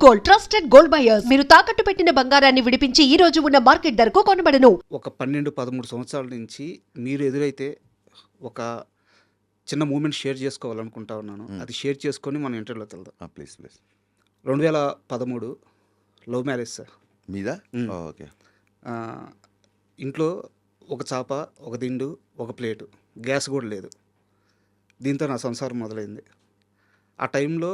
Gold, trusted gold buyers. మీరు తాకట్టు పెట్టిన బంగారాన్ని విడిపించి ఈ రోజు ఉన్న మార్కెట్ ధరకు కొనబడను. ఒక 12-13 సంవత్సరాల నుంచి మీరు ఎదురైతే ఒక చిన్న మూమెంట్ షేర్ చేసుకోవాలనుకుంటా ఉన్నాను. అది షేర్ చేసుకొని మనం ఇంటర్వ్యూలోకి వెళ్దాం. Please 2013 love marriage sir. మీదా? మ్మ్. ఓకే. ఆ, ఇంట్లో ఒక చాప, ఒక దిండు, ఒక ప్లేటు, గ్యాస్ కూడా లేదు. దీంతో నా సంసారం మొదలైంది. ఆ టైంలో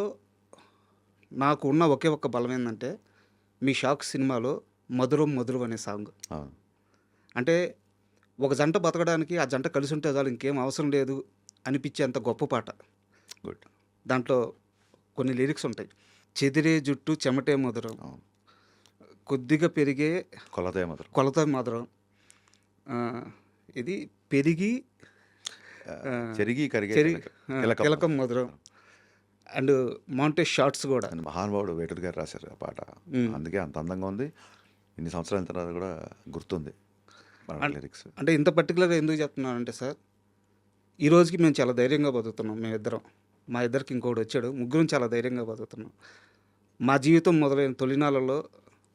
నాకు ఉన్న ఒకే ఒక్క బలం ఏంటంటే మీ షాక్ సినిమాలో మధురం మధురం అనే సాంగ్. అవును. అంటే ఒక జంట బతకడానికి ఆ జంట కలిసి ఉంటే చాలు, ఇంకేం అవసరం లేదు అనిపించేంత గొప్ప పాట. గుడ్. దాంట్లో కొన్ని లిరిక్స్ ఉంటాయి. చెదిరే జుట్టు చెమటే మధురం, అవును. కొద్దిగా పెరిగే కొలతే మాత్రం కొలత మధురం, ఆ, ఇది పెరిగి చెరిగి కరిగే తిలకం మధురం, అండ్ మౌంటేజ్ షార్ట్స్ కూడా. మహానుభావుడు వేటూరు గారు రాశారు ఆ పాట. అందుకే అంత అందంగా ఉంది. ఇన్ని సంవత్సరాల తర్వాత కూడా గుర్తుంది లిరిక్స్. అంటే ఇంత పర్టికులర్గా ఎందుకు చెప్తున్నానంటే సార్, ఈ రోజుకి మేము చాలా ధైర్యంగా బతుకుతున్నాం. మేమిద్దరం, మా ఇద్దరికి ఇంకోటి వచ్చాడు, ముగ్గురం చాలా ధైర్యంగా బతుకుతున్నాం. మా జీవితం మొదలైన తొలినాళ్ళలో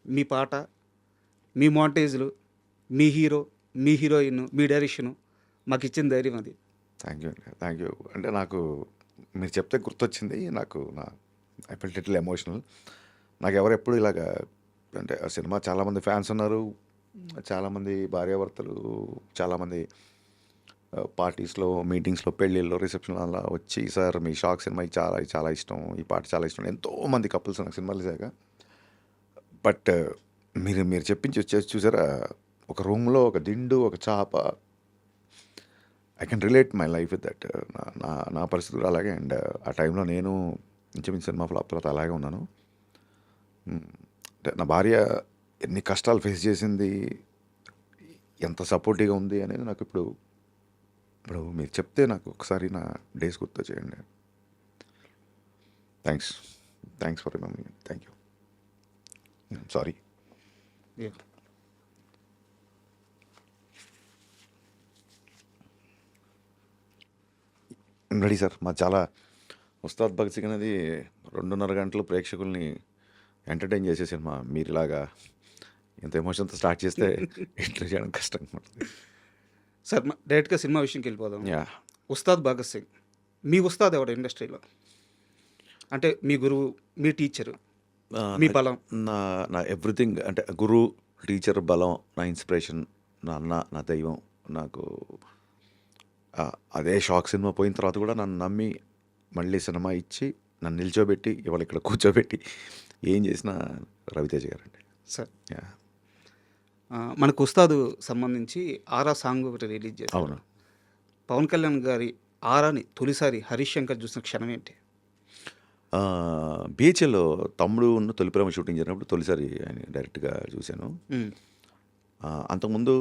మీ పాట, మీ మౌంటేజ్లు, మీ హీరో, మీ హీరోయిన్, మీ డైరెక్షను మాకు ఇచ్చిన ధైర్యం అది. Thank you. అంటే నాకు మీరు చెప్తే గుర్తొచ్చింది. I felt little emotional. నాకు ఎవరు ఎప్పుడు ఇలాగా, అంటే ఆ సినిమా చాలామంది ఫ్యాన్స్ ఉన్నారు, చాలామంది భార్యాభర్తలు, చాలామంది పార్టీస్లో, మీటింగ్స్లో, పెళ్ళిళ్ళలో, రిసెప్షన్ అలా వచ్చి, సార్ మీ షాక్ సినిమా చాలా ఇష్టం, ఈ పాట చాలా ఇష్టం, ఎంతోమంది కపుల్స్ నాకు సినిమాలు చూసాక. బట్ మీరు చెప్పించి వచ్చేసి చూసారా, ఒక రూమ్లో ఒక దిండు, ఒక చాప. I can relate my life with that. నా పరిస్థితి కూడా అలాగే. అండ్ ఆ టైంలో నేను ఇంచుమించు సినిమా ఫ్లాప్ తర్వాత అలాగే ఉన్నాను. అంటే నా భార్య ఎన్ని కష్టాలు ఫేస్ చేసింది, ఎంత సపోర్టివ్గా ఉంది అనేది నాకు ఇప్పుడు మీరు చెప్తే నాకు ఒకసారి నా డేస్ గుర్తు చేయండి. Thanks for remembering. Thank you. Sorry. Ready sir. మా చాలా ఉస్తాద్ భగత్ సింగ్ అనేది 2.5 గంటలు ప్రేక్షకుల్ని ఎంటర్టైన్ చేసే సినిమా. మీరు ఇలాగా ఇంత ఎమోషన్తో స్టార్ట్ చేస్తే ఎంటర్ చేయడం కష్టంగా ఉంటుంది సార్. డైరెక్ట్గా సినిమా విషయంకి వెళ్ళిపోదాం. యా. ఉస్తాద్ భగత్ సింగ్, మీ ఉస్తాద్ ఎవడు ఇండస్ట్రీలో? అంటే మీ గురువు, మీ టీచరు, మీ బలం? నా ఎవ్రీథింగ్. అంటే గురువు, టీచర్, బలం, నా ఇన్స్పిరేషన్, నా అన్న, నా దైవం. నాకు అదే షాక్ సినిమా పోయిన తర్వాత కూడా నన్ను నమ్మి మళ్ళీ సినిమా ఇచ్చి నన్ను నిల్చోబెట్టి ఇవాళ ఇక్కడ కూర్చోబెట్టి ఏం చేసినా రవితేజ గారండి సార్. యా. మనకు ఉస్తాదు సంబంధించి ఆరా సాంగ్ ఒకటి రిలీజ్ చేశారు. అవును. పవన్ కళ్యాణ్ గారి ఆరాని తొలిసారి హరీష్ శంకర్ చూసిన క్షణం ఏంటి? బీహెచ్ఎల్లో తమ్ముడు ఉన్న తొలి ప్రేమ షూటింగ్ జరిగినప్పుడు తొలిసారి ఆయన డైరెక్ట్గా చూశాను. అంతకుముందు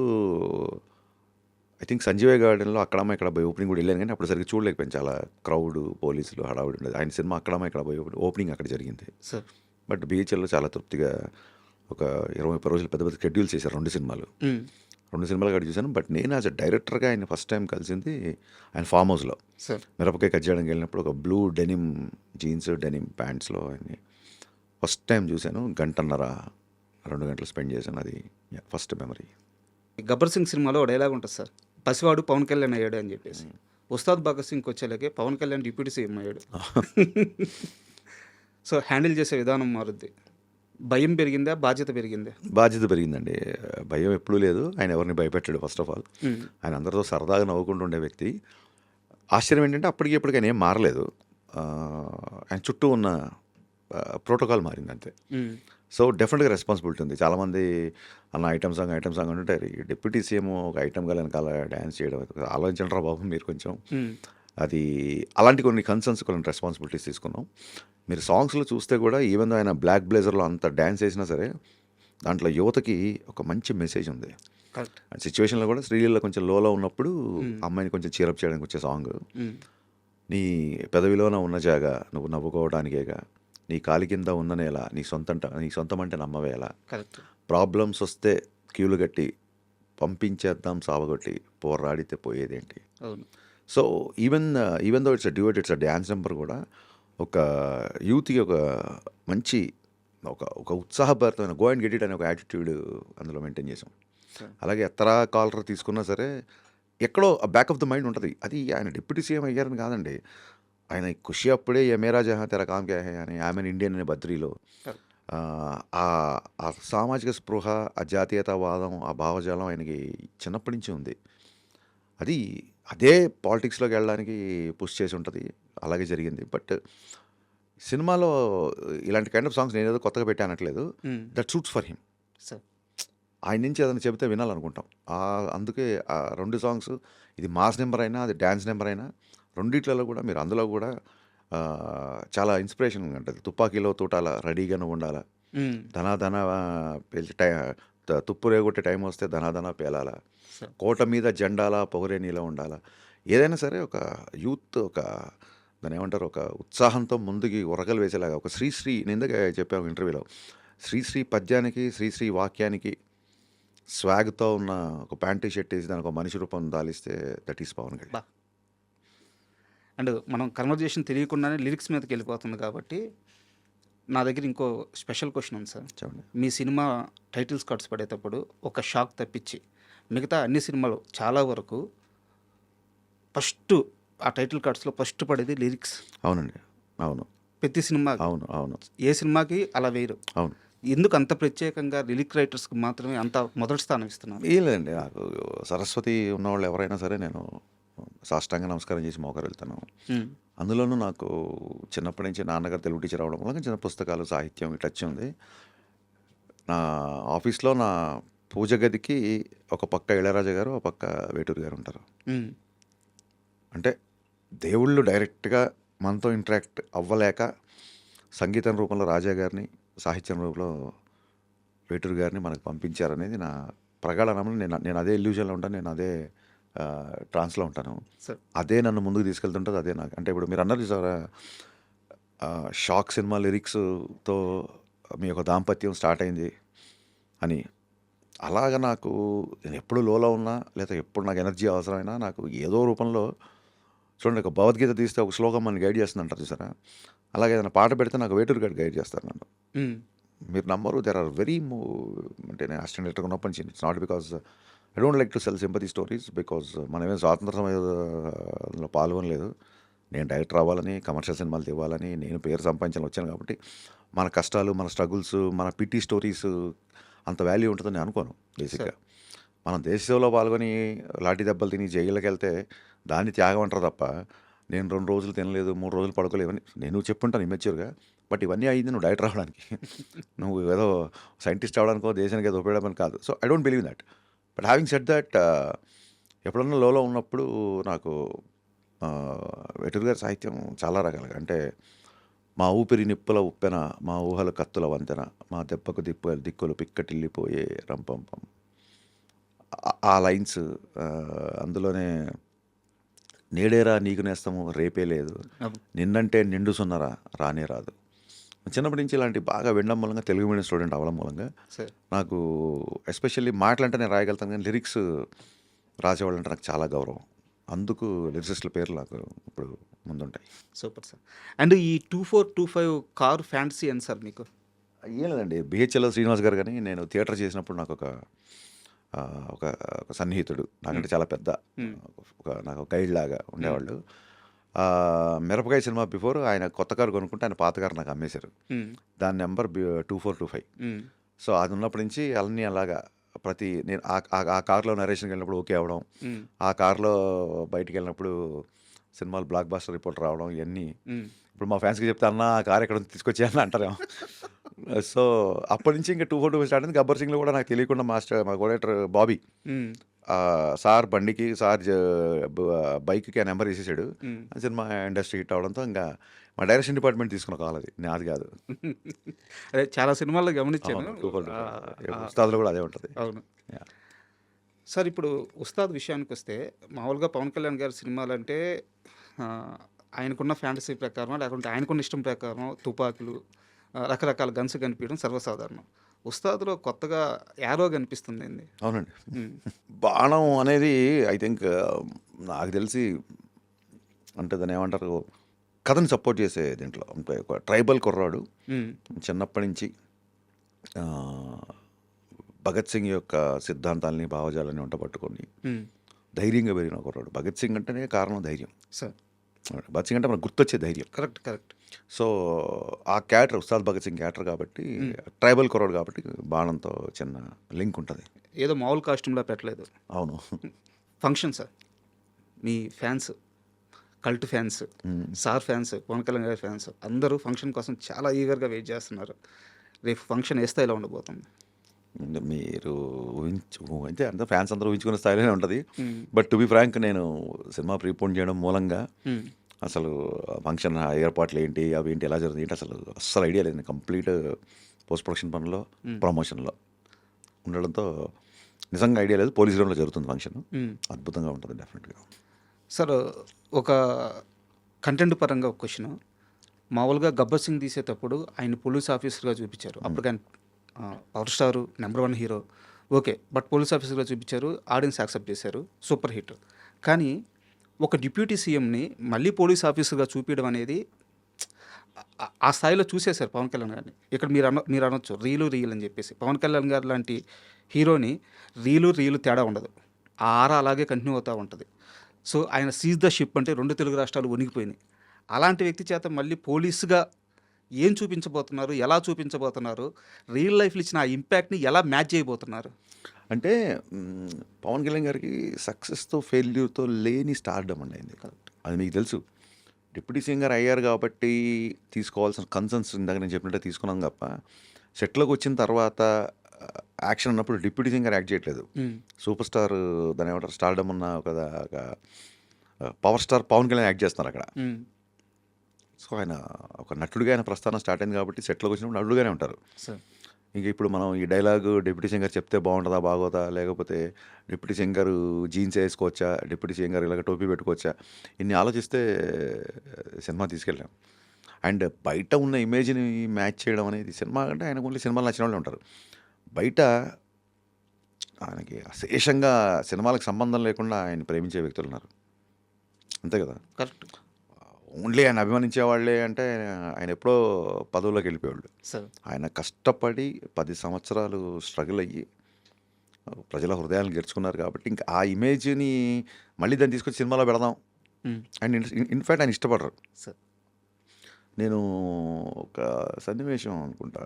ఐ థింక్ సంజీవయ్య గార్డెన్లో అక్కడమ్మ ఇక్కడ పోయి ఓపెనింగ్ కూడా వెళ్ళాను, కానీ అప్పుడు సరిగ్గా చూడలేకపోయాను. చాలా క్రౌడ్, పోలీసులు, హడావుడి ఉండేది. ఆయన సినిమా అక్కడమ్మ ఇక్కడ పోయి ఓపెనింగ్ అక్కడ జరిగింది. సార్, బట్ బీహెచ్ఎల్లో చాలా తృప్తిగా ఒక 20-30 రోజులు పెద్ద పెద్ద షెడ్యూల్స్ చేశారు. 2 సినిమాలు అక్కడ చూశాను. బట్ నేను యాజ్ అ డైరెక్టర్గా ఆయన ఫస్ట్ టైం కలిసింది ఆయన ఫామ్ హౌస్లో సార్. మిరపకాయ కట్ చేయడానికి వెళ్ళినప్పుడు ఒక బ్లూ డెనిమ్ జీన్స్, డెనిమ్ ప్యాంట్స్లో ఆయన్ని ఫస్ట్ టైం చూశాను. 1.5-2 గంటలు స్పెండ్ చేశాను. అది ఫస్ట్ మెమరీ. గబ్బర్ సింగ్ సినిమాలో ఒక డైలాగ్ ఉంటుంది సార్, పసివాడు పవన్ కళ్యాణ్ అయ్యాడు అని చెప్పేసి. ఉస్తాద్ భగత్ సింగ్కి వచ్చేలాగే పవన్ కళ్యాణ్ డిప్యూటీ సీఎం అయ్యాడు. సో హ్యాండిల్ చేసే విధానం మారుద్ది. భయం పెరిగిందా, బాధ్యత పెరిగిందా? బాధ్యత పెరిగిందండి. భయం ఎప్పుడూ లేదు. ఆయన ఎవరిని భయపెట్టాడు. ఫస్ట్ ఆఫ్ ఆల్ ఆయన అందరితో సరదాగా నవ్వుకుంటూ ఉండే వ్యక్తి. ఆశ్చర్యం ఏంటంటే అప్పటికి ఇప్పటికి ఆయన ఏం మారలేదు. ఆయన చుట్టూ ఉన్న ప్రోటోకాల్ మారింది అంతే. సో డెఫినెట్గా రెస్పాన్సిబిలిటీ ఉంది. చాలామంది అన్న ఐటమ్ సాంగ్ అంటే డిప్యూటీ సీఎం ఒక ఐటమ్ గా వెనకాల డ్యాన్స్ చేయడం ఆలోచించండి రా బాబు మీరు కొంచెం. అది అలాంటి కొన్ని కన్సర్న్స్, కొన్ని రెస్పాన్సిబిలిటీస్ తీసుకున్నాం. మీరు సాంగ్స్లో చూస్తే కూడా ఈవెన్ ఆయన బ్లాక్ బ్లేజర్లో అంత డ్యాన్స్ చేసినా సరే దాంట్లో యువతకి ఒక మంచి మెసేజ్ ఉంది. సిచ్యువేషన్లో కూడా శ్రీలీల కొంచెం లోలో ఉన్నప్పుడు అమ్మాయిని కొంచెం చీరప్ చేయడానికి వచ్చే సాంగ్, నీ పెదవిలోన ఉన్న జాగా నువ్వు నవ్వుకోవడానికేగా, నీ కాలి కింద ఉన్న నేల నీ సొంతం అంటే నమ్మవేలా, ప్రాబ్లమ్స్ వస్తే క్యూలు కట్టి పంపించేద్దాం సావగొట్టి పోరాడితే పోయేదేంటి. So even though it's a duet, it's a dance number కూడా ఒక యూత్కి ఒక మంచి ఒక ఉత్సాహభరితమైన గో అండ్ గెట్ ఇట్ అనే ఒక యాటిట్యూడ్ అందులో మెయింటైన్ చేసాం. అలాగే ఎత్తరా కాలర్ తీసుకున్నా సరే ఎక్కడో బ్యాక్ ఆఫ్ ద మైండ్ ఉంటుంది. అది ఆయన డిప్యూటీ సీఎం అయ్యారని కాదండి. ఆయన ఖుషి అప్పుడే ఏ మేరా జహా తెరా కామ్ క్యా హై అని ఆమెన్ ఇండియన్ అనే బద్రీలో ఆ సామాజిక స్పృహ, ఆ జాతీయతావాదం, ఆ భావజాలం ఆయనకి చిన్నప్పటి నుంచి ఉంది. అది అదే పాలిటిక్స్లోకి వెళ్ళడానికి పుష్ చేసి ఉంటుంది. అలాగే జరిగింది. బట్ సినిమాలో ఇలాంటి కైండ్ ఆఫ్ సాంగ్స్ నేనేదో కొత్తగా పెట్టానట్లేదు. That suits for him. Sir ఆయన నుంచి ఏదైనా చెబితే వినాలనుకుంటాం. అందుకే ఆ 2 సాంగ్స్, ఇది మాస్ నెంబర్ అయినా, అది డ్యాన్స్ నెంబర్ అయినా, రెండిట్లలో కూడా మీరు అందులో కూడా చాలా ఇన్స్పిరేషన్ ఉంటుంది. తుపాకీలో తూటాల రెడీగానే ఉండాలా, ధనాధన పేల్చి తుప్పు రేగొట్టే టైం వస్తే ధనాధన పేలాల, కోట మీద జెండాల పొగరే నీలో ఉండాలా. ఏదైనా సరే ఒక యూత్, ఒక దాన్ని ఏమంటారు, ఒక ఉత్సాహంతో ముందుకి ఉరకలు వేసేలాగా ఒక శ్రీశ్రీ, నేను ఇందాక చెప్పాను ఇంటర్వ్యూలో, శ్రీశ్రీ పద్యానికి, శ్రీశ్రీ వాక్యానికి స్వాగ్తో ఉన్న ఒక ప్యాంటు షర్ట్ వేసి దానికి ఒక మనిషి రూపం దాలిస్తే that is Pawan Kalyan. And మనం కన్వర్జేషన్ తెలియకుండానే లిరిక్స్ మీదకి వెళ్ళిపోతుంది కాబట్టి నా దగ్గర ఇంకో స్పెషల్ క్వశ్చన్ ఉంది సార్. చెప్పండి. మీ సినిమా టైటిల్స్ కార్డ్స్ పడేటప్పుడు ఒక షాక్ తప్పించి మిగతా అన్ని సినిమాలు చాలా వరకు ఫస్ట్ ఆ టైటిల్ కార్డ్స్లో ఫస్ట్ పడేది లిరిక్స్. అవునండి, అవును, ప్రతి సినిమా, అవును, అవును, ఏ సినిమాకి అలా వేయరు. అవును. ఎందుకు అంత ప్రత్యేకంగా లిరిక్ రైటర్స్కి మాత్రమే అంత మొదటి స్థానం ఇస్తున్నాను? ఏం లేదండి, నాకు సరస్వతి ఉన్నవాళ్ళు ఎవరైనా సరే నేను సాష్టాంగ నమస్కారం చేసి మోకరు వెళ్తాను. అందులోనూ నాకు చిన్నప్పటి నుంచి నాన్నగారు తెలుగు టీచర్ అవడం వల్ల చిన్న పుస్తకాలు, సాహిత్యం టచ్ ఉంది. నా ఆఫీస్లో నా పూజ గదికి ఒక పక్క ఇళయరాజా గారు, ఒక పక్క వేటూరు గారు ఉంటారు. అంటే దేవుళ్ళు డైరెక్ట్గా మనతో ఇంటరాక్ట్ అవ్వలేక సంగీతం రూపంలో రాజా గారిని, సాహిత్యం రూపంలో వేటూరు గారిని మనకు పంపించారనేది నా ప్రగాఢ నమ్మకం. నేను అదే ఇల్యూజన్లో ఉంటాను, నేను అదే ట్రాన్స్లో ఉంటాను. అదే నన్ను ముందుకు తీసుకెళ్తుంటుంది. అదే నాకు అంటే ఇప్పుడు మీరు అన్నారు చూసారా, షాక్ సినిమా లిరిక్స్తో మీ యొక్క దాంపత్యం స్టార్ట్ అయింది అని. అలాగా నాకు నేను ఎప్పుడు లోలో ఉన్నా, లేదా ఎప్పుడు నాకు ఎనర్జీ అవసరమైనా నాకు ఏదో రూపంలో చూడండి, ఒక భగవద్గీత తీస్తే ఒక శ్లోకం మనల్ని గైడ్ చేస్తుంది అంటారు చూసారా, అలాగే ఏదైనా పాట పెడితే నాకు వేటూరు గారు గైడ్ చేస్తారు నన్ను. మీరు నమ్మరు, దెర్ ఆర్ వెరీ అంటే నేను అసిస్టెంట్ డైరెక్టర్ ఉన్నప్పటి నుంచి, it's not because I don't like to cell sympathy stories, because మనమేం స్వాతంత్ర సమయంలో పాల్గొనలేదు. నేను డైరెక్టర్ అవ్వాలని, కమర్షియల్ సినిమాలు తీయాలని, నేను పేరు సంపాదించాలని వచ్చాను. కాబట్టి మన కష్టాలు, మన స్ట్రగుల్స్, మన పిటి స్టోరీస్ అంత వాల్యూ ఉంటుందని అనుకోను. బేసిక్గా మనం దేశ సేవలో పాల్గొని లాఠీ దెబ్బలు తిని జైలుకి వెళ్తే దాన్ని త్యాగం అంటారు తప్ప, నేను 2 రోజులు తినలేదు, 3 రోజులు పడుకోలేదు అని నేను చెప్పుంటాను ఇమెచ్యూర్గా. బట్ ఇవన్నీ అయింది నువ్వు డైరెక్టర్ అవ్వడానికి, నువ్వు ఏదో సైంటిస్ట్ అవ్వడానికో దేశానికి ఏదో ఉపయోగపడమని కాదు. So I don't believe that. But having said that, ఎప్పుడన్నా లోలో ఉన్నప్పుడు నాకు వేటూరు గారి సాహిత్యం చాలా రకాలుగా, అంటే మా ఊపిరి నిప్పుల ఉప్పెన, మా ఊహల కత్తుల వంతెన, మా దెబ్బకు దిక్కులు పిక్కటిల్లిపోయే రంపంపం, ఆ లైన్స్, అందులోనే నేడేరా నీకు నేస్తము రేపే లేదు, నిన్నంటే నిండు సున్నరా రానే రాదు. చిన్నప్పటి నుంచి ఇలాంటి బాగా వినడం మూలంగా, తెలుగు మీడియం స్టూడెంట్ అవ్వడం మూలంగా నాకు ఎస్పెషల్లీ మాటలంటే నేను రాయగలుగుతాను, కానీ లిరిక్స్ రాసేవాళ్ళంటే నాకు చాలా గౌరవం. అందుకు లిరిసిస్టుల పేర్లు నాకు ఇప్పుడు ముందుంటాయి. Super sir. అండ్ ఈ 2425 కారు ఫ్యాంటసీ అని సార్ మీకు? ఏం లేదండి, బిహెచ్ఎల్ శ్రీనివాస్ గారు కానీ నేను థియేటర్ చేసినప్పుడు నాకు ఒక సన్నిహితుడు, నాకంటే చాలా పెద్ద, నాకు గైడ్ లాగా ఉండేవాళ్ళు. మిరపకాయ సినిమా బిఫోర్ ఆయన కొత్త కారు కొనుక్కుంటే ఆయన పాత కారు నాకు అమ్మేశారు. దాని నెంబర్ 2425. సో అది ఉన్నప్పటి నుంచి అన్నీ అలాగా నేను ఆ కార్లో నరేషన్కి వెళ్ళినప్పుడు ఓకే అవ్వడం, ఆ కార్లో బయటికి వెళ్ళినప్పుడు సినిమాలు బ్లాక్ బాస్టర్ రిపోర్ట్ రావడం, ఇవన్నీ ఇప్పుడు మా ఫ్యాన్స్కి చెప్తే అన్న ఆ కార్ ఎక్కడ తీసుకొచ్చాయని అంటారేమో. సో అప్పటి నుంచి ఇంకా 2425 స్టార్ట్ అయింది. గబ్బర్ సింగ్లో కూడా నాకు తెలియకుండా మా కోడేటర్ బాబీ సార్ బండికి, సార్ బైక్కి ఆ నెంబర్ వేసేసాడు. సినిమా ఇండస్ట్రీ హిట్ అవడంతో ఇంకా మా డైరెక్షన్ డిపార్ట్మెంట్ తీసుకున్న కాల్, అది నాది కాదు. అదే చాలా సినిమాల్లో గమనించాను. ఉస్తాద్లో కూడా అదే ఉంటుంది. అవును సార్. ఇప్పుడు ఉస్తాద్ విషయానికి వస్తే, మామూలుగా పవన్ కళ్యాణ్ గారి సినిమాలు అంటే ఆయనకున్న ఫ్యాంటసీ ప్రకారం, లేకుంటే ఆయనకున్న ఇష్టం ప్రకారం తుపాకులు, రకరకాల గన్స్ కనిపించడం సర్వసాధారణం. ఉస్తాద్లో కొత్తగా యారో కనిపిస్తుంది. అవునండి, బాణం అనేది ఐ థింక్ నాకు తెలిసి అంటే దాన్ని ఏమంటారు, కథని సపోర్ట్ చేసే దీంట్లో ఒక ట్రైబల్ కుర్రాడు, చిన్నప్పటి నుంచి భగత్ సింగ్ యొక్క సిద్ధాంతాలని భావజాలని వంట పట్టుకొని ఉమ్, ధైర్యంగా పెరిగిన కుర్రాడు. భగత్ సింగ్ అంటేనే కారణం ధైర్యం. సార్ భగత్ సింగ్ అంటే మనకు గుర్తొచ్చే ధైర్యం. Correct correct. సో ఆ క్యారెక్టర్ ఉస్తాద్ భగత్ సింగ్ క్యారెక్టర్ కాబట్టి ట్రైబల్ కుర్రాడు కాబట్టి బాణంతో చిన్న లింక్ ఉంటుంది. ఏదో మామూలు కాస్ట్యూమ్లా పెట్టలేదు. అవును. ఫంక్షన్ సార్, మీ fans, cult fans, sir fans, Pawan Kalyan గారి ఫ్యాన్స్ అందరూ ఫంక్షన్ కోసం చాలా ఈగర్గా వెయిట్ చేస్తున్నారు. రేపు ఫంక్షన్ ఏ స్థాయిలో ఉండబోతుంది? మీరు అయితే అంత ఫ్యాన్స్ అందరూ ఊహించుకునే స్థాయిలోనే ఉంటుంది. బట్ టు బి ఫ్రాంక్, నేను సినిమా ప్రీపోన్ చేయడం మూలంగా అసలు ఫంక్షన్ ఏర్పాట్లు ఏంటి, అవి ఏంటి, ఎలా జరుగుతుంది ఏంటి అసలు ఐడియా లేదు. కంప్లీట్ పోస్ట్ ప్రొడక్షన్ పనిలో, ప్రమోషన్లో ఉండడంతో నిజంగా ఐడియా లేదు. పోలీస్ గ్రౌండ్లో జరుగుతుంది ఫంక్షన్. అద్భుతంగా ఉంటుంది డెఫినెట్గా. సార్ ఒక కంటెంట్ పరంగా ఒక క్వశ్చన్. మామూలుగా గబ్బర్ సింగ్ తీసేటప్పుడు ఆయన పోలీస్ ఆఫీసర్గా చూపించారు. అప్పుడు ఆయన power star, number 1 hero, okay. But police ఆఫీసర్గా చూపించారు, ఆడియన్స్ యాక్సెప్ట్ చేశారు, సూపర్ హిట్. కానీ ఒక డిప్యూటీ సీఎంని మళ్ళీ పోలీస్ ఆఫీసర్గా చూపించడం అనేది ఆ స్థాయిలో చూసేశారు పవన్ కళ్యాణ్ గారిని. ఇక్కడ మీరు అనొచ్చు రీలు అని చెప్పేసి. పవన్ కళ్యాణ్ గారు లాంటి హీరోని రీలు తేడా ఉండదు, ఆ ఆరా అలాగే కంటిన్యూ అవుతూ ఉంటుంది. సో ఆయన సీజ్ ద షిప్ అంటే 2 తెలుగు రాష్ట్రాలు వణికిపోయినాయి. అలాంటి వ్యక్తి చేత మళ్ళీ పోలీసుగా ఏం చూపించబోతున్నారు, ఎలా చూపించబోతున్నారు, రియల్ లైఫ్లో ఇచ్చిన ఆ ఇంపాక్ట్ని ఎలా మ్యాచ్ చేయబోతున్నారు? అంటే పవన్ కళ్యాణ్ గారికి సక్సెస్తో ఫెయిల్యూర్తో లేని స్టార్డమ్ అండి అయింది. అది మీకు తెలుసు. డిప్యూటీ సింగర్ అయ్యారు కాబట్టి తీసుకోవాల్సిన కన్సర్న్స్ ఇందాక నేను చెప్పినట్టే తీసుకున్నాం తప్ప, సెట్లోకి వచ్చిన తర్వాత యాక్షన్ అన్నప్పుడు డిప్యూటీ సింగర్ యాక్ట్ చేయట్లేదు. సూపర్ స్టార్, దాని ఏమంటారు, స్టార్డమ్ ఉన్న ఒక power star Pawan Kalyan act చేస్తున్నారు అక్కడ. సో ఆయన ఒక నటుడిగా ఆయన ప్రస్థానం స్టార్ట్ అయింది కాబట్టి సెట్లోకి వచ్చినప్పుడు నటుడుగానే ఉంటారు. ఇంక ఇప్పుడు మనం ఈ డైలాగు డిప్యూటీ సింగర్ చెప్తే బాగుంటుందా బాగోదా, లేకపోతే డిప్యూటీ సింగర్ జీన్స్ వేసుకోవచ్చా, డిప్యూటీ సింగర్ ఇలాగ టోపీ పెట్టుకోవచ్చా, ఇన్ని ఆలోచిస్తే సినిమా తీసుకెళ్ళాం. అండ్ బయట ఉన్న ఇమేజ్ని మ్యాచ్ చేయడం అనేది, సినిమా అంటే ఆయనకు ఓన్లీ సినిమాలు నచ్చిన వాళ్ళు ఉంటారు. బయట ఆయనకి అశేషంగా సినిమాలకు సంబంధం లేకుండా ఆయన ప్రేమించే వ్యక్తులు ఉన్నారు. అంతే కదా? కరెక్ట్. ఓన్లీ ఆయన అభిమానించే వాళ్ళే అంటే ఆయన ఎప్పుడో పదవుల్లోకి వెళ్ళిపోయాళ్ళు. ఆయన కష్టపడి 10 సంవత్సరాలు స్ట్రగుల్ అయ్యి ప్రజల హృదయాలను గెలుచుకున్నారు కాబట్టి ఇంకా ఆ ఇమేజ్ని మళ్ళీ దాన్ని తీసుకొచ్చి సినిమాలో పెడదాం అండ్ ఇన్ఫ్యాక్ట్ ఆయన ఇష్టపడరు. నేను ఒక సన్నివేశం అనుకుంటా,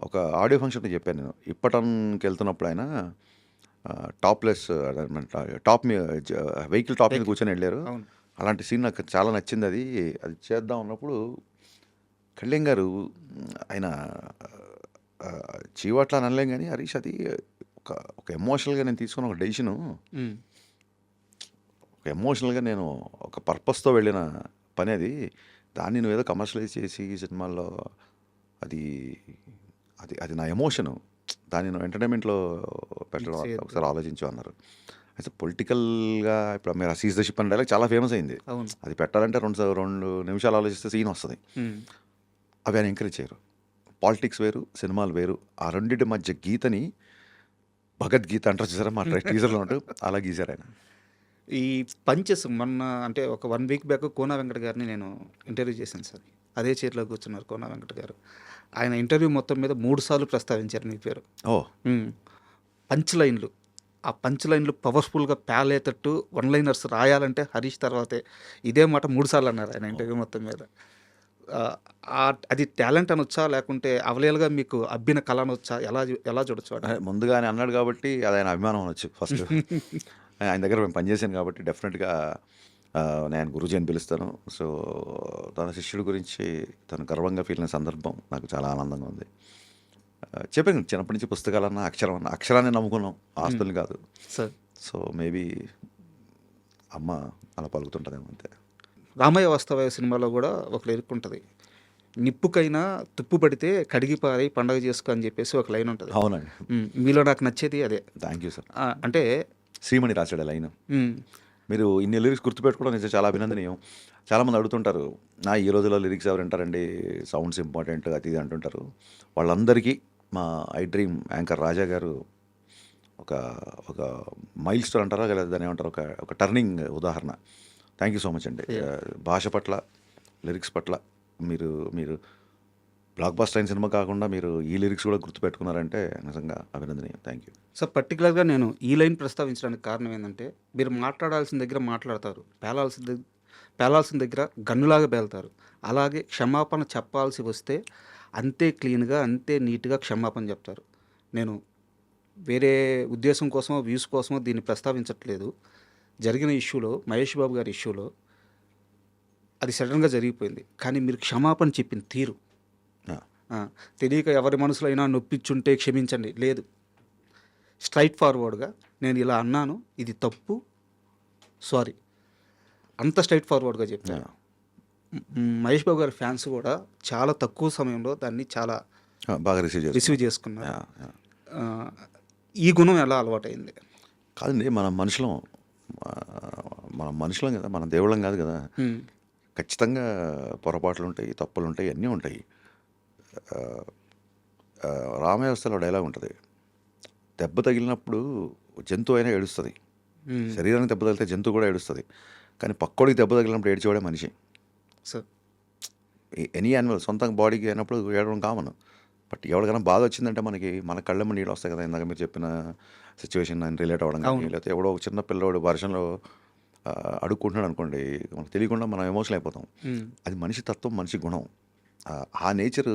ఒక ఆడియో ఫంక్షన్లో చెప్పాను నేను. ఇప్పటానికి వెళ్తున్నప్పుడు ఆయన టాప్లెస్ టాప్ వెహికల్ టాప్ మీద కూర్చొని వెళ్ళారు. అలాంటి సీన్ నాకు చాలా నచ్చింది. అది చేద్దాం అన్నప్పుడు కళ్యాణ్ గారు, ఆయన చీవట్లా అనలేం కానీ, హరీష్ అది ఒక ఎమోషనల్గా నేను తీసుకున్న ఒక డెసిషను, ఒక ఎమోషనల్గా నేను ఒక పర్పస్తో వెళ్ళిన పని అది. దాన్ని నువ్వు ఏదో కమర్షియలైజ్ చేసి సినిమాల్లో అది అది అది నా ఎమోషను, దాన్ని నువ్వు ఎంటర్టైన్మెంట్లో పెట్టడం ఒకసారి ఆలోచించు అన్నారు. అయితే పొలిటికల్గా ఇప్పుడు మీరు సీజ్ ద షిప్ అనే డైలాగ్ చాలా ఫేమస్ అయింది. అది పెట్టాలంటే 2 నిమిషాలు ఆలోచిస్తే సీన్ వస్తుంది. అవి ఆయన ఎంకరేజ్ చేయరు. పాలిటిక్స్ వేరు, సినిమాలు వేరు. ఆ రెండింటి మధ్య గీతని భగవద్గీత అంటారు చూసారా, మా టీజర్లో ఉంటూ అలా గీశారు ఆయన. ఈ పంచెస్ మొన్న అంటే ఒక 1 వీక్ బ్యాక్ కోనా వెంకట గారిని నేను ఇంటర్వ్యూ చేశాను సార్. అదే చైర్లో కూర్చున్నారు కోనా వెంకట గారు. ఆయన ఇంటర్వ్యూ మొత్తం మీద 3 సార్లు ప్రస్తావించారు మీ పేరు. పంచ్ లైన్లు, ఆ పంచ్ లైన్లు పవర్ఫుల్గా పేలేటట్టు 1-లైనర్స్ రాయాలంటే హరీష్ తర్వాతే. ఇదే మాట 3 సార్లు అన్నారు ఆయన ఇంటర్వ్యూ మొత్తం మీద. అది టాలెంట్ అనొచ్చా, లేకుంటే అవలేలుగా మీకు అబ్బిన కళ అనొచ్చా, ఎలా చూడొచ్చు? ముందుగా ఆయన అన్నాడు కాబట్టి అది ఆయన అభిమానం అనొచ్చు. ఫస్ట్ ఆయన దగ్గర మేము పనిచేశాను కాబట్టి డెఫినెట్గా నేను గురూజీ అని పిలుస్తాను. సో తన శిష్యుడి గురించి తను గర్వంగా ఫీల్ అయిన సందర్భం నాకు చాలా ఆనందంగా ఉంది. చెప్పాను చిన్నప్పటి నుంచి పుస్తకాలన్నా అక్షరాన్ని నమ్ముకున్నాం, ఆస్తుల్ని కాదు. సో మేబీ అమ్మ అలా పలుకుతుంటుందేమో అంతే. రామయ్య వాస్తవ సినిమాలో కూడా ఒక లిరిక్ ఉంటుంది, నిప్పుకైనా తుప్పు పడితే కడిగిపారి పండగ చేసుకో అని చెప్పేసి ఒక లైన్ ఉంటుంది. అవునండి, మీలో నాకు నచ్చేది అదే. Thank you sir. అంటే శ్రీమణి రాశాడు లైన్. మీరు ఇన్ని లిరిక్స్ గుర్తుపెట్టుకోవడం నిజంగా చాలా అభినందనీయం. చాలామంది అడుగుతుంటారు, ఈ రోజుల్లో లిరిక్స్ ఎవరు వింటారండి, సౌండ్స్ ఇంపార్టెంట్ అది ఇది అంటుంటారు. వాళ్ళందరికీ మా ఐ డ్రీమ్ యాంకర్ రాజా గారు ఒక మైల్ స్టోన్ అంటారా లేదా దాన్ని ఏమంటారు, ఒక టర్నింగ్ ఉదాహరణ. థ్యాంక్ యూ సో మచ్ అండి. భాష పట్ల, లిరిక్స్ పట్ల మీరు బ్లాక్ బస్టర్ అయిన సినిమా కాకుండా మీరు ఈ లిరిక్స్ కూడా గుర్తుపెట్టుకున్నారంటే నిజంగా అభినందనీయం. Thank you. సార్ పర్టికులర్గా నేను ఈ లైన్ ప్రస్తావించడానికి కారణం ఏంటంటే, మీరు మాట్లాడాల్సిన దగ్గర మాట్లాడతారు, పేలాల్సిన దగ్గర గన్నులాగా పేలుతారు. అలాగే క్షమాపణ చెప్పాల్సి వస్తే అంతే క్లీన్గా, అంతే నీట్గా క్షమాపణ చెప్తారు. నేను వేరే ఉద్దేశం కోసమో, వ్యూస్ కోసమో దీన్ని ప్రస్తావించట్లేదు. జరిగిన ఇష్యూలో, మహేష్ బాబు గారి ఇష్యూలో అది సడన్గా జరిగిపోయింది. కానీ మీరు క్షమాపణ చెప్పిన తీరు, తెలియక ఎవరి మనసులో అయినా నొప్పించుంటే క్షమించండి లేదు, స్ట్రైట్ ఫార్వర్డ్గా నేను ఇలా అన్నాను, ఇది తప్పు, సారీ, అంత స్ట్రైట్ ఫార్వర్డ్గా చెప్పాను. మహేష్ బాబు గారి ఫ్యాన్స్ కూడా చాలా తక్కువ సమయంలో దాన్ని చాలా బాగా రిసీవ్ చేసుకున్నారు. ఈ గుణం ఎలా అలవాటైంది? కాదండి, మనం మనుషులం కదా, మన దేవుళ్ళం కాదు కదా. ఖచ్చితంగా పొరపాట్లు ఉంటాయి, తప్పులు ఉంటాయి, అన్నీ ఉంటాయి. రామవ్యవస్థలో డైలాగ్ ఉంటుంది, దెబ్బ తగిలినప్పుడు జంతువు అయినా ఏడుస్తుంది, శరీరానికి దెబ్బ తగిలితే జంతువు కూడా ఏడుస్తుంది, కానీ పక్కోడికి దెబ్బ తగిలినప్పుడు ఏడ్చేవాడే మనిషి. సార్ ఎనీ యానిమల్ సొంత బాడీకి అయినప్పుడు ఏడవడం కామన్. బట్ ఎవరికైనా బాధ వచ్చిందంటే మన కళ్ళమ్మ నీళ్ళు వస్తాయి కదా. ఇందాక మీరు చెప్పిన సిచ్యువేషన్ రిలేట్ అవ్వడం కానీ, లేకపోతే ఎవడో ఒక చిన్న పిల్లవాడు వర్షంలో అడుక్కుంటున్నాడు అనుకోండి, మనకు తెలియకుండా మనం ఎమోషనల్ అయిపోతాం. అది మనిషి తత్వం, మనిషి గుణం. ఆ నేచర్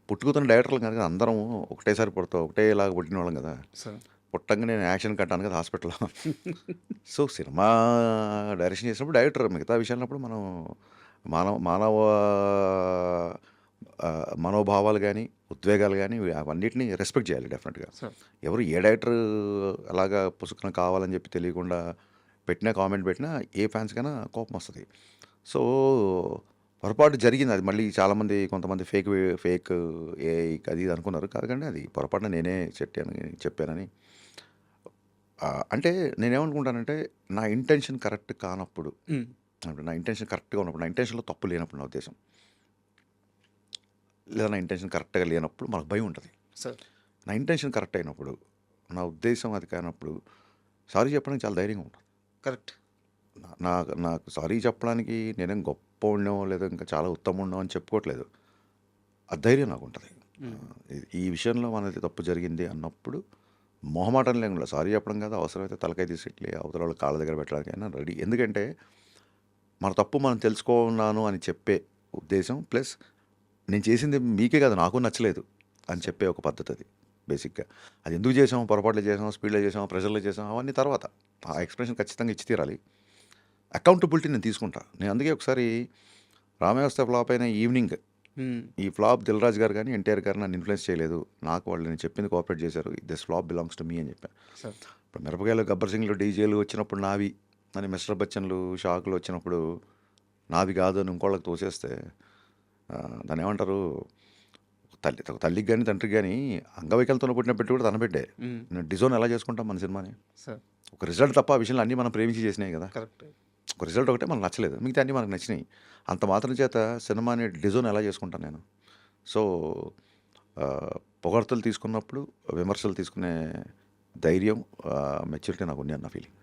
పుట్టుకుతున్న డైరెక్టర్లు కనుక అందరం ఒకటేసారి పుడతాం, ఒకటేలాగా పుట్టిన వాళ్ళం కదా. పుట్టంగా నేను యాక్షన్ కట్టాను కదా హాస్పిటల్లో. సో సినిమా డైరెక్షన్ చేసినప్పుడు డైరెక్టర్, మిగతా విషయాలప్పుడు మనం మానవ మనోభావాలు కానీ, ఉద్వేగాలు కానీ అవన్నిటిని రెస్పెక్ట్ చేయాలి డెఫినెట్గా. ఎవరు ఏ డైరెక్టర్ అలాగా పుసుకున కావాలని చెప్పి తెలియకుండా పెట్టినా, కామెంట్ పెట్టినా ఏ ఫ్యాన్స్కైనా కోపం వస్తుంది. సో పొరపాటు జరిగింది. అది మళ్ళీ చాలామంది కొంతమంది ఫేక్ ఏ అది ఇది అనుకున్నారు. కాదుకండి, అది పొరపాటున నేనే చెప్పానని. అంటే నేనేమనుకుంటానంటే, నా ఇంటెన్షన్ కరెక్ట్ కానప్పుడు, నా ఇంటెన్షన్ కరెక్ట్గా ఉన్నప్పుడు, నా ఇంటెన్షన్లో తప్పు లేనప్పుడు, నా ఉద్దేశం లేదా నా ఇంటెన్షన్ కరెక్ట్గా లేనప్పుడు మనకు భయం ఉంటుంది. నా ఇంటెన్షన్ కరెక్ట్ అయినప్పుడు, నా ఉద్దేశం అది కానప్పుడు సారీ చెప్పడానికి చాలా ధైర్యంగా ఉంటుంది. కరెక్ట్. నాకు సారీ చెప్పడానికి నేనేం గొప్ప ఉండేమో లేదా ఇంకా చాలా ఉత్తమం ఉండేమో అని చెప్పుకోవట్లేదు. ఆ ధైర్యం నాకు ఉంటుంది. ఈ విషయంలో మనది తప్పు జరిగింది అన్నప్పుడు మొహమాటం లేకుండా సారీ చెప్పడం కాదు, అవసరమైతే తలకాయ తీసిట్లే అవతల వాళ్ళ కాళ్ళ దగ్గర పెట్టడానికైనా రెడీ. ఎందుకంటే మన తప్పు మనం తెలుసుకున్నాను అని చెప్పే ఉద్దేశం, ప్లస్ నేను చేసింది మీకే కాదు నాకు నచ్చలేదు అని చెప్పే ఒక పద్ధతి అది బేసిక్గా. అది ఎందుకు చేసాం, పొరపాట్లు చేసాం, స్పీడ్లో చేసాం, ప్రెషర్లో చేసాం, అవన్నీ తర్వాత ఆ ఎక్స్ప్రెషన్ ఖచ్చితంగా ఇచ్చి తీరాలి. అకౌంటబిలిటీ నేను తీసుకుంటా. నేను అందుకే ఒకసారి రామవ్యవస్థ ఫ్లాప్ అయిన ఈవినింగ్, ఈ ఫ్లాప్ దిల్ రాజు గారు కానీ ఎన్టీఆర్ గారు నన్ను ఇన్ఫ్లుయెన్స్ చేయలేదు, నాకు వాళ్ళు నేను చెప్పింది కోఆపరేట్ చేశారు, this flop belongs to me అని చెప్పాను. ఇప్పుడు మిరపకాయలు, గబ్బర్ సింగ్లు, డీజేలు వచ్చినప్పుడు నావి అని, మిస్టర్ బచ్చన్లు, షాకులు వచ్చినప్పుడు నావి కాదు అని ఇంకోళ్ళకి తోసేస్తే దాన్ని ఏమంటారు, తల్లికి కానీ తండ్రికి కానీ అంగవైకల్యంతో పుట్టిన పెట్టి కూడా తన బిడ్డే. నేను డిజోన్ ఎలా చేసుకుంటాం మన సినిమాని? ఒక రిజల్ట్ తప్ప ఆ విషయంలో అన్నీ మనం ప్రేమించి చేసినాయి కదా. కరెక్ట్. ఒక రిజల్ట్ ఒకటే మనకు నచ్చలేదు, మిగతా అన్నీ మనకు నచ్చినాయి. అంత మాత్రం చేత సినిమాని డిజోన్ ఎలా చేసుకుంటాను నేను? సో పొగడ్తలు తీసుకున్నప్పుడు విమర్శలు తీసుకునే ధైర్యం, మెచ్యూరిటీ నాకు ఉంది అన్న ఫీలింగ్.